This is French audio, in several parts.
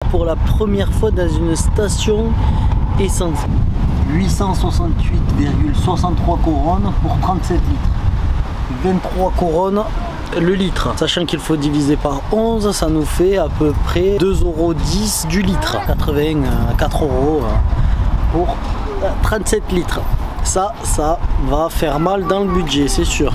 pour la première fois dans une station essence. 868,63 couronnes pour 37 litres. 23 couronnes le litre. Sachant qu'il faut diviser par 11, ça nous fait à peu près 2,10 € du litre. 84 € pour 37 litres. Ça va faire mal dans le budget, c'est sûr.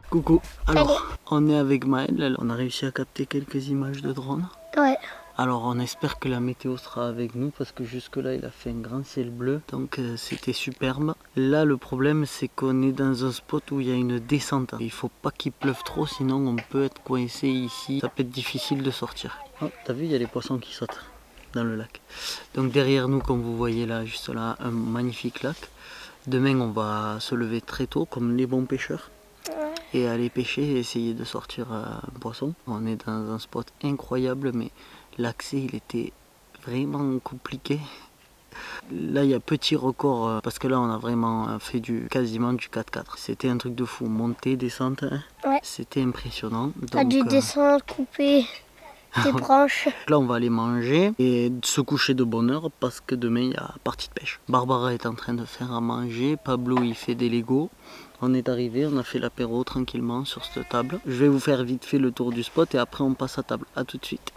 Coucou, alors on est avec Maëlle, on a réussi à capter quelques images de drone. Ouais. Alors on espère que la météo sera avec nous parce que jusque là il a fait un grand ciel bleu, donc c'était superbe. Là le problème c'est qu'on est dans un spot où il y a une descente. Il faut pas qu'il pleuve trop sinon on peut être coincé ici, ça peut être difficile de sortir. Oh, t'as vu, il y a les poissons qui sautent dans le lac. Donc derrière nous, comme vous voyez là, juste là, un magnifique lac. Demain on va se lever très tôt comme les bons pêcheurs et aller pêcher et essayer de sortir un poisson. On est dans un spot incroyable mais l'accès il était vraiment compliqué. Là il y a petit record parce que là on a vraiment fait quasiment du 4x4. C'était un truc de fou, montée, descente, hein. Ouais. C'était impressionnant. T'as dû descendre, couper des branches. Là on va aller manger et se coucher de bonne heure parce que demain il y a partie de pêche. Barbara est en train de faire à manger, Pablo il fait des Lego. On est arrivé, on a fait l'apéro tranquillement sur cette table. Je vais vous faire vite fait le tour du spot et après on passe à table. A tout de suite.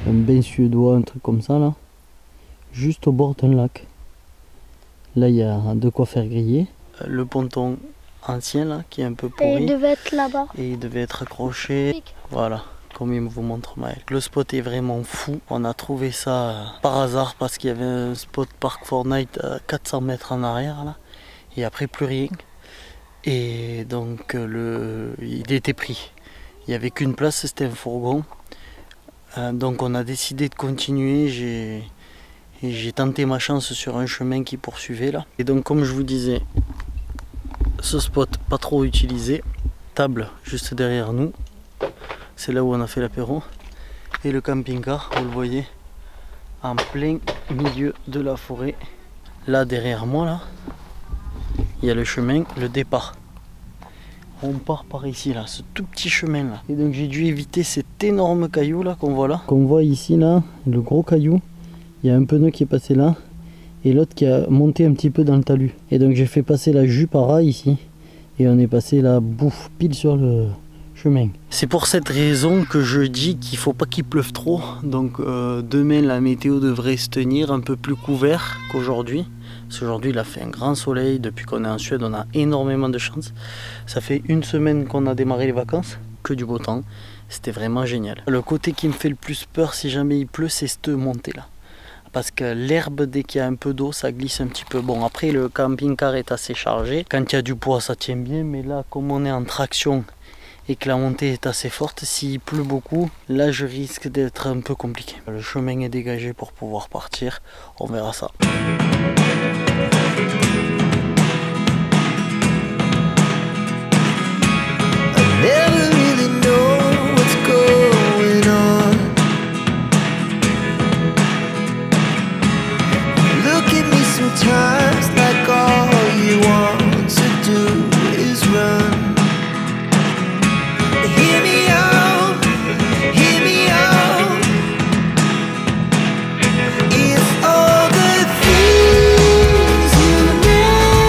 Un bain suédois, un truc comme ça là. Juste au bord d'un lac. Là il y a de quoi faire griller. Le ponton ancien là qui est un peu pourri. Et il devait être là-bas. Et il devait être accroché. Voilà. Comme il vous montre Maëlle. Le spot est vraiment fou. On a trouvé ça par hasard parce qu'il y avait un spot Park Fortnite à 400 mètres en arrière là. Et après plus rien. Et donc il était pris. Il n'y avait qu'une place, c'était un fourgon. Donc on a décidé de continuer. J'ai tenté ma chance sur un chemin qui poursuivait là. Et donc comme je vous disais, ce spot pas trop utilisé. Table juste derrière nous. C'est là où on a fait l'apéro. Et le camping-car, vous le voyez, en plein milieu de la forêt. Là derrière moi là, il y a le chemin, le départ. On part par ici là, ce tout petit chemin là. Et donc j'ai dû éviter cet énorme caillou là qu'on voit là. Qu'on voit ici là, le gros caillou. Il y a un pneu qui est passé là. Et l'autre qui a monté un petit peu dans le talus. Et donc j'ai fait passer la Jupara ici. Et on est passé là, bouffe, pile sur le chemin. C'est pour cette raison que je dis qu'il faut pas qu'il pleuve trop. Donc demain la météo devrait se tenir un peu plus couvert qu'aujourd'hui. Parce qu'aujourd'hui il a fait un grand soleil. Depuis qu'on est en Suède on a énormément de chance. Ça fait une semaine qu'on a démarré les vacances. Que du beau temps. C'était vraiment génial. Le côté qui me fait le plus peur si jamais il pleut, c'est cette montée là. Parce que l'herbe, dès qu'il y a un peu d'eau, ça glisse un petit peu. Bon, après le camping-car est assez chargé. Quand il y a du poids, ça tient bien. Mais là, comme on est en traction et que la montée est assez forte, s'il pleut beaucoup, là je risque d'être un peu compliqué. Le chemin est dégagé pour pouvoir partir. On verra ça. Sometimes like all you want to do is run. Hear me out, hear me out. It's all the things you never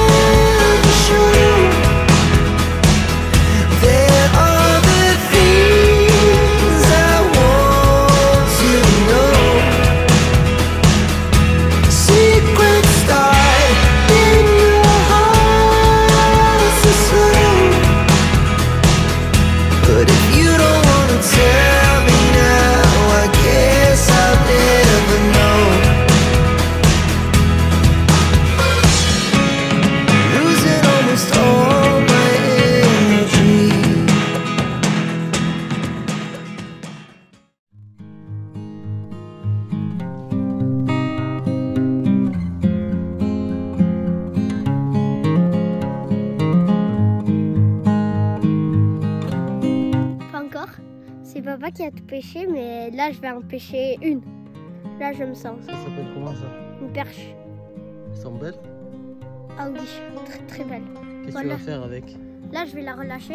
voir. C'est papa qui a tout pêché, mais là je vais en pêcher une. Là je me sens. Ça s'appelle comment ça? Une perche. Elles sont belles? Ah oui, très très belle. Qu'est-ce que Voilà. tu vas faire avec? Là je vais la relâcher.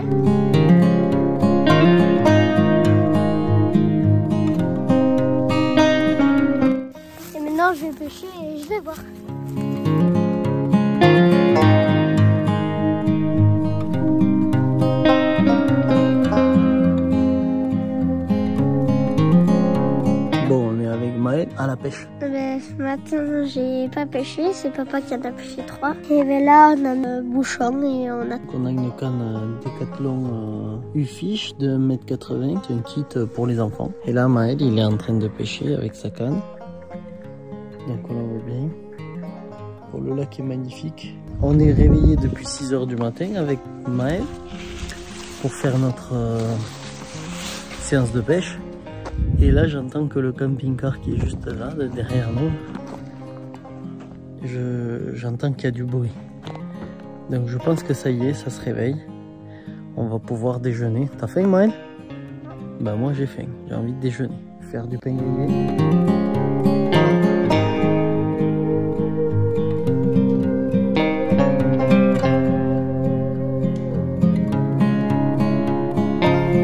Et maintenant je vais pêcher et je vais voir. Bon, on est avec Maël à la pêche. Ce matin, j'ai pas pêché, c'est papa qui en a pêché 3. Et ben là, on a un bouchon et on a... On a une canne Decathlon U-Fish de 1,80 m. C'est un kit pour les enfants. Et là, Maël, il est en train de pêcher avec sa canne. Donc on la voit bien. Bon, le lac est magnifique. On est réveillé depuis 6 h du matin avec Maël pour faire notre séance de pêche. Et là, j'entends que le camping-car qui est juste là, derrière nous, j'entends qu'il y a du bruit. Donc je pense que ça y est, ça se réveille. On va pouvoir déjeuner. T'as faim, Maël? Bah moi j'ai faim, j'ai envie de déjeuner. Faire du pain grillé.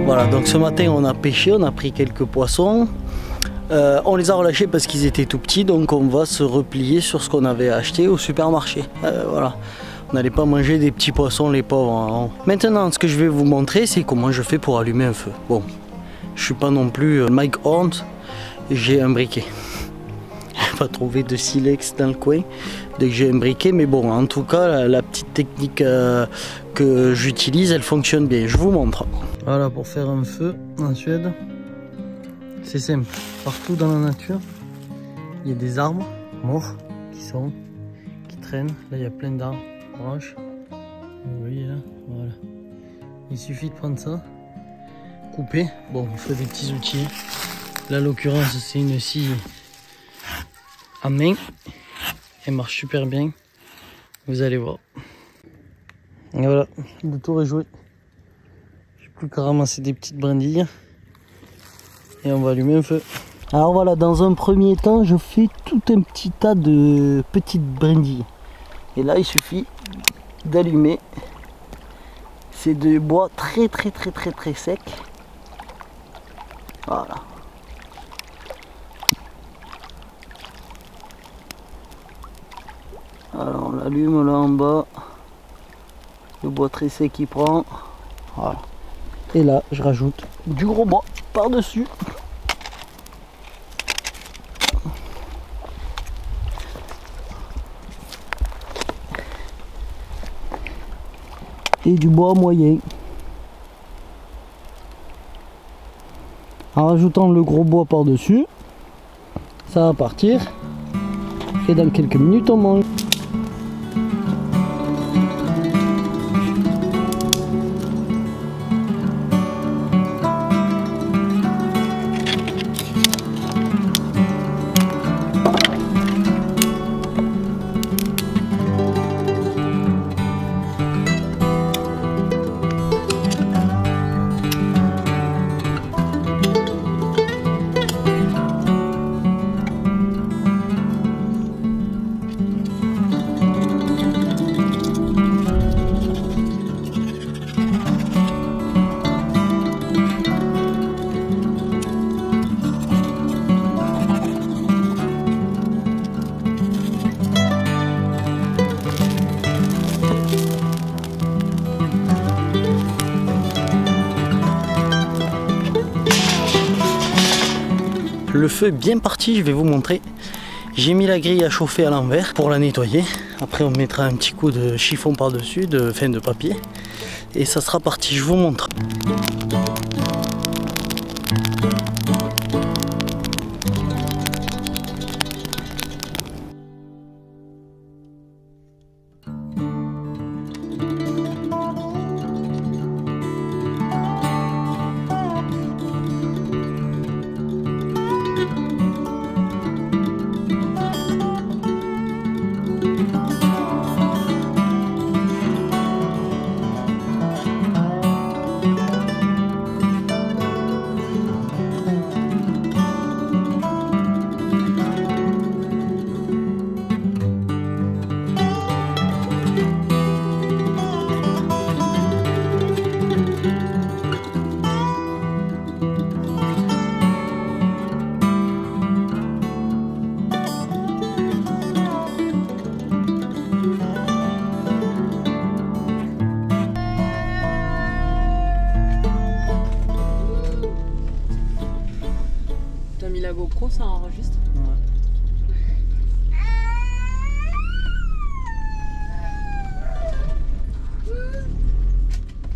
Voilà, donc ce matin on a pêché, on a pris quelques poissons. On les a relâchés parce qu'ils étaient tout petits, donc on va se replier sur ce qu'on avait acheté au supermarché. Voilà, on n'allait pas manger des petits poissons, les pauvres. Hein. Maintenant, ce que je vais vous montrer, c'est comment je fais pour allumer un feu. Bon, je suis pas non plus Mike Horn, j'ai un briquet. Pas trouvé de silex dans le coin, donc j'ai un briquet, mais bon, en tout cas, la petite technique que j'utilise, elle fonctionne bien. Je vous montre. Voilà, pour faire un feu en Suède, c'est simple. Partout dans la nature, il y a des arbres morts qui traînent. Là, il y a plein d'arbres, branches. Vous voyez là, voilà. Il suffit de prendre ça, couper. Bon, il faut des petits outils. Là, l'occurrence, c'est une scie à main. Elle marche super bien. Vous allez voir. Et voilà, le tour est joué. J'ai plus qu'à ramasser des petites brindilles. Et on va allumer un feu. Alors voilà, dans un premier temps, je fais tout un petit tas de petites brindilles. Et là, il suffit d'allumer. C'est de bois très sec. Voilà. Alors on l'allume là en bas. Le bois très sec qui prend. Voilà. Et là, je rajoute du gros bois par-dessus. Et du bois moyen. En rajoutant le gros bois par-dessus, ça va partir. Et dans quelques minutes, on mange. Le feu est bien parti, je vais vous montrer. J'ai mis la grille à chauffer à l'envers pour la nettoyer. Après on mettra un petit coup de chiffon par-dessus, de papier. Et ça sera parti, je vous montre. T'as mis la GoPro, ça enregistre?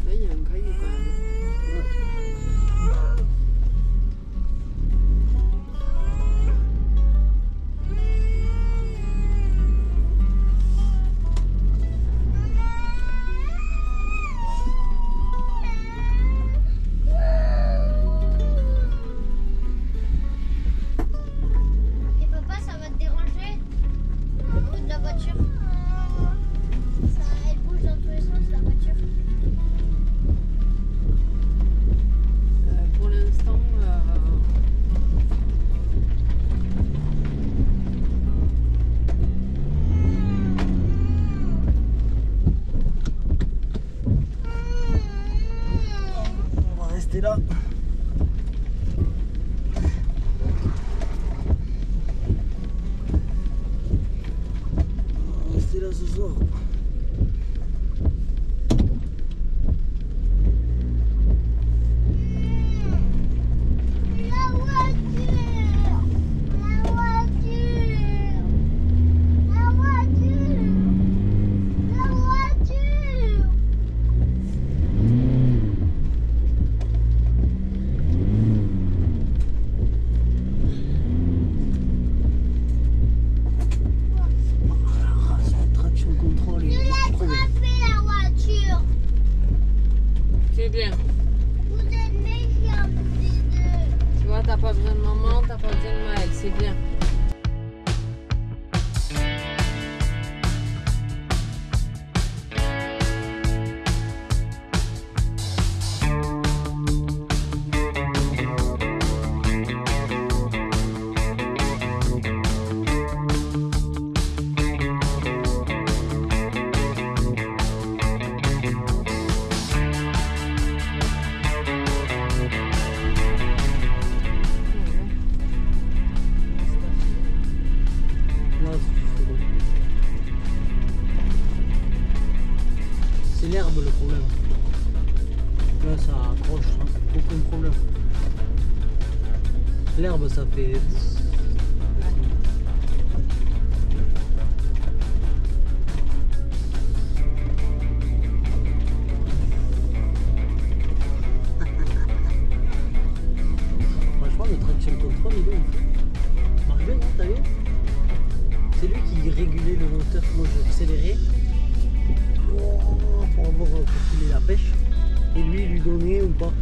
Là, il y a un caillou quand même. Et papa, ça va te déranger? Le bruit de la voiture. Elle bouge dans tous les sens, la voiture. Pour l'instant, On va rester là. On va rester là ce soir. La voiture! La voiture! La voiture! La voiture! Traction contrôle et Attrapez la voiture! c'est bien. Vous êtes méchants tous les deux! Tu vois, t'as pas besoin de maman, t'as pas besoin de Maël, c'est bien. Là, c'est l'herbe le problème. Là, ça accroche, aucun problème. L'herbe, ça fait. Franchement, le traction control, il est ouf. Marche bien, non, t'as vu? C'est lui qui régulait le moteur. Moi, j'accélérais pour avoir pour filer la pêche. Et lui, il lui donnait ou pas.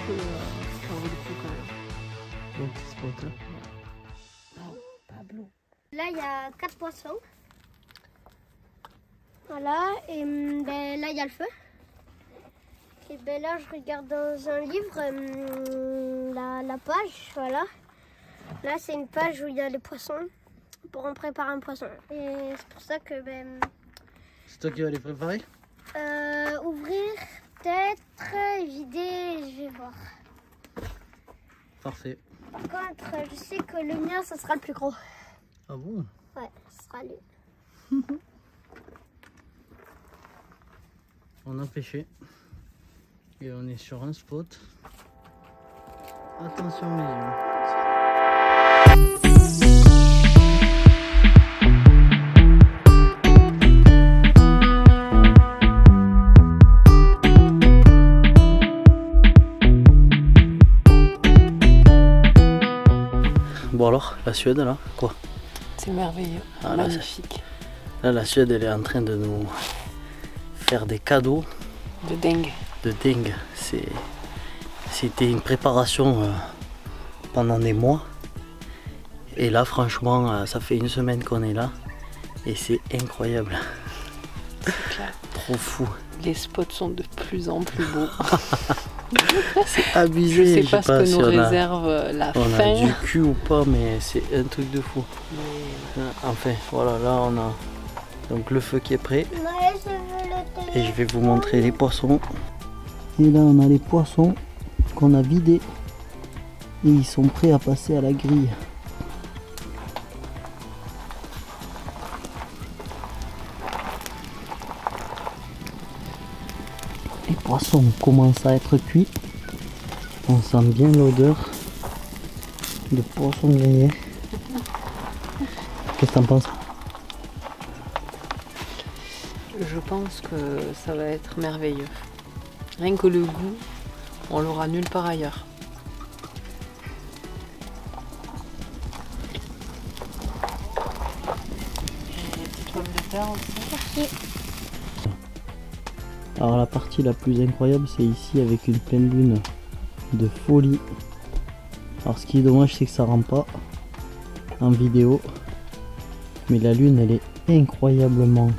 ça vaut le coup quand même. Bon petit spot. Pablo. Là, il y a 4 poissons. Voilà, et ben, là, il y a le feu. Et ben là, je regarde dans un livre la page, voilà. Là, c'est une page où il y a les poissons, pour en préparer un poisson. Et c'est pour ça que... C'est toi qui vas les préparer? Ouvrir, peut-être, vider, je vais voir. Parfait. Par contre, je sais que le mien, ça sera le plus gros. Ah bon? Ouais, ça sera lui. On a pêché. Et on est sur un spot. Attention mes yeux. Bon alors, la Suède là, quoi? C'est merveilleux, Ah, là, magnifique. Là, la Suède, elle est en train de nous faire des cadeaux De dingue. de dingue. C'était une préparation pendant des mois. Et là, franchement, ça fait une semaine qu'on est là. Et c'est incroyable. C'est clair. Trop fou. Les spots sont de plus en plus beaux. C'est abusé. Je sais pas ce que si nous on a- réserve la On a fin. du cul ou pas, mais c'est un truc de fou. Enfin, voilà, là on a donc le feu qui est prêt. Ouais, je veux le téléphone. Et je vais vous montrer les poissons. Et là on a les poissons qu'on a vidés. Et ils sont prêts à passer à la grille. Les poissons commencent à être cuits. On sent bien l'odeur de poisson grillé. Qu'est-ce que t'en penses? Je pense que ça va être merveilleux. Rien que le goût, on l'aura nulle part ailleurs. Des petites pommes de terre aussi. Alors la partie la plus incroyable c'est ici avec une pleine lune de folie. Alors ce qui est dommage c'est que ça rend pas en vidéo. Mais la lune elle est incroyablement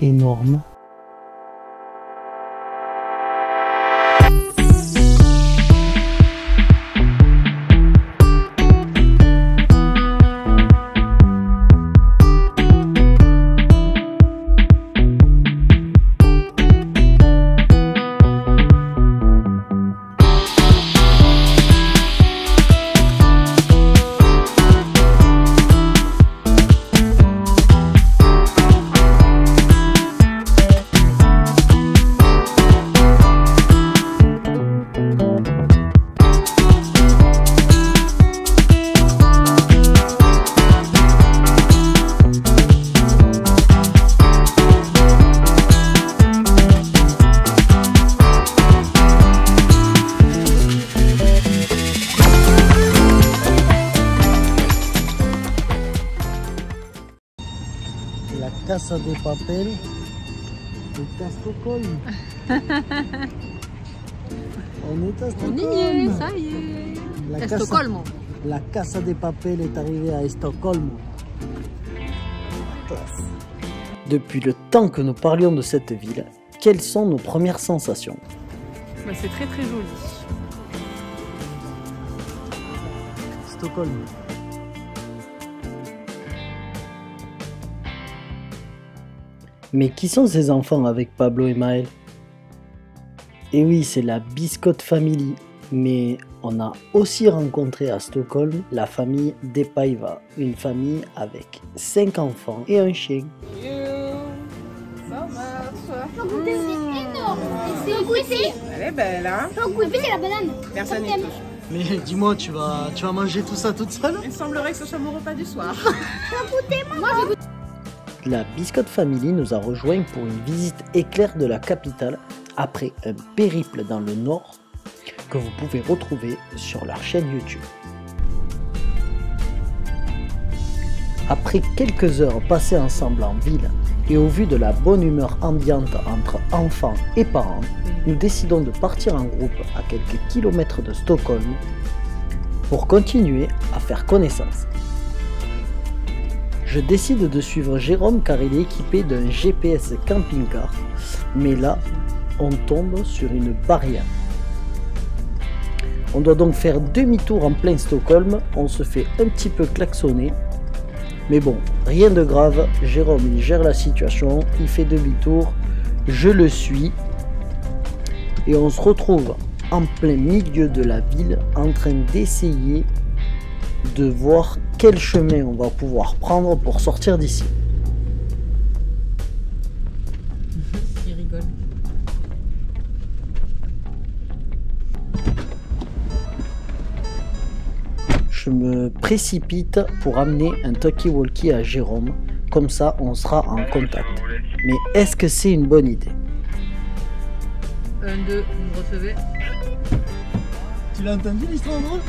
énorme. La Casa de Papel est à Stockholm. On est à Stockholm. On y est, ça y est. La À Casa- Stockholm. La Casa de Papel est arrivée à Stockholm. Classe. Depuis le temps que nous parlions de cette ville, quelles sont nos premières sensations? Bah, c'est très très joli. Stockholm. Mais qui sont ces enfants avec Pablo et Maël? Et oui, c'est la Biscotte Family. Mais on a aussi rencontré à Stockholm la famille Depaiva, une famille avec 5 enfants et un chien. Ça marche. Faut goûter, c'est énorme. C'est goûter. Elle est belle, hein? Faut goûter, c'est la banane. Personne Comme n'y t'aimes. touche. Mais dis-moi, tu vas manger tout ça toute seule? Il semblerait que ce soit mon repas du soir. La Biscotte Family nous a rejoints pour une visite éclair de la capitale après un périple dans le nord que vous pouvez retrouver sur leur chaîne YouTube. Après quelques heures passées ensemble en ville Et au vu de la bonne humeur ambiante entre enfants et parents, nous décidons de partir en groupe à quelques kilomètres de Stockholm pour continuer à faire connaissance. Je décide de suivre Jérôme car il est équipé d'un GPS camping-car, mais là, on tombe sur une barrière. On doit donc faire demi-tour en plein Stockholm, on se fait un petit peu klaxonner. Mais bon, rien de grave, Jérôme il gère la situation, il fait demi-tour, je le suis. Et on se retrouve en plein milieu de la ville en train d'essayer de voir quel chemin on va pouvoir prendre pour sortir d'ici. Il rigole. Je me précipite pour amener un talkie-walkie à Jérôme, comme ça on sera en contact. Mais est-ce que c'est une bonne idée? 1, 2, vous me recevez? Tu l'as entendu l'histoire drôle?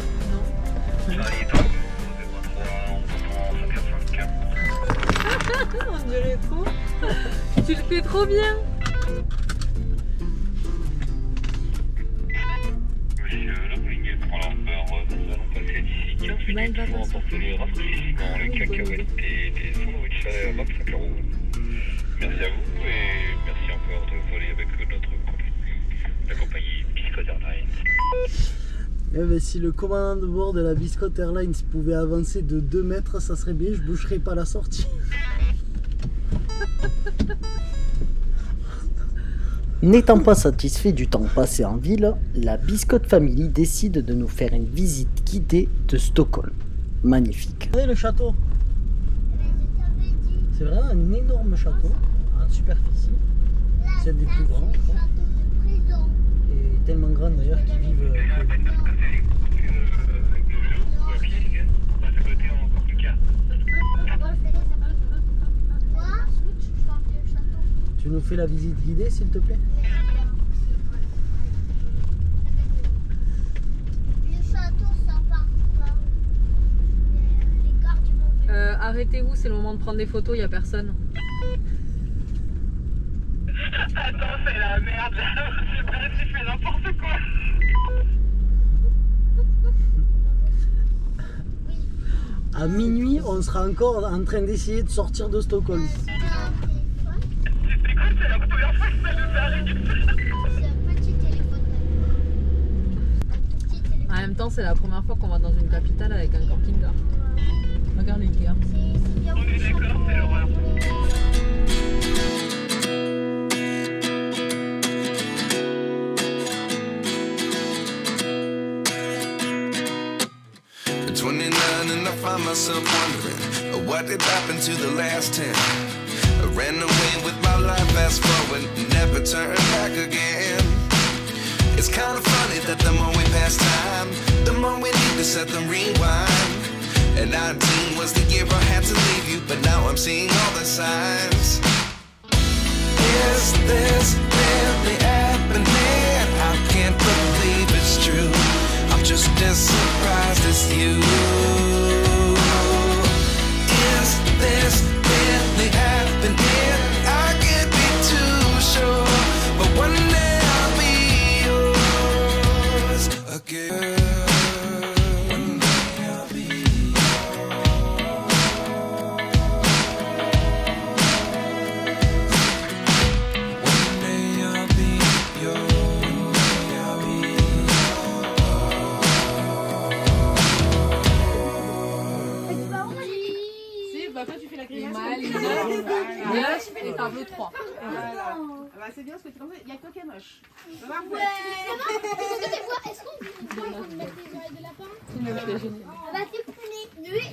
Non. On dirait trop. Tu le fais trop bien. Monsieur Le Boulinguet prend l'ampleur, nous allons passer d'ici 15 minutes pour emporter les rafraîchissements, les cacahuètes et des sandwichs à 25 €. Merci à vous et merci encore de voler avec notre compagnie, la compagnie Biscott Airlines. Eh ben, si le commandant de bord de la Biscott Airlines pouvait avancer de 2 mètres, ça serait bien, je boucherais pas la sortie. N'étant pas satisfait du temps passé en ville, la Biscott Family décide de nous faire une visite guidée de Stockholm. Magnifique. Regardez le château. C'est vraiment un énorme château en superficie. C'est un des plus grands, je crois. Et tellement grand d'ailleurs qu'ils vivent. Tu nous fais la visite guidée s'il te plaît? Le château, ça part pas. Les gardes, ils vont venir. Arrêtez-vous, c'est le moment de prendre des photos, il n'y a personne. Attends, c'est la merde là, tu fais n'importe quoi. À minuit, on sera encore en train d'essayer de sortir de Stockholm. C'est quoi, c'est la première fois que ça nous arrive. C'est un petit téléphone. Un tout petit téléphone. En même temps, c'est la première fois qu'on va dans une capitale avec un camping-car. Regarde les gars. C'est bien. On est d'accord, c'est l'horreur. At 29 and I find myself wondering what did happen to the last 10. I ran away with my life, fast forward, never turn back again. It's kind of funny that the more we pass time, the more we need to set them rewind. And 19 was the year I had to leave you, but now I'm seeing all the signs. Is this really happening? I can't believe it's true. I'm just as surprised as you. Is this really happening? I can't be too sure, but one day I'll be yours again. One day I'll be One day I'll be yours. Toi tu fais la grimace. Et tableau 3. Bah, c'est bien ce que tu comme ça, il y a que Canoche. Ouais. Est-ce qu'on peut mettre des oreilles de lapin? On va t'épouler. Oui.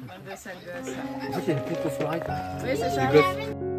Bonne gosse, sale gosse. Ah, c'est une petite soirée. Oui, c'est ça.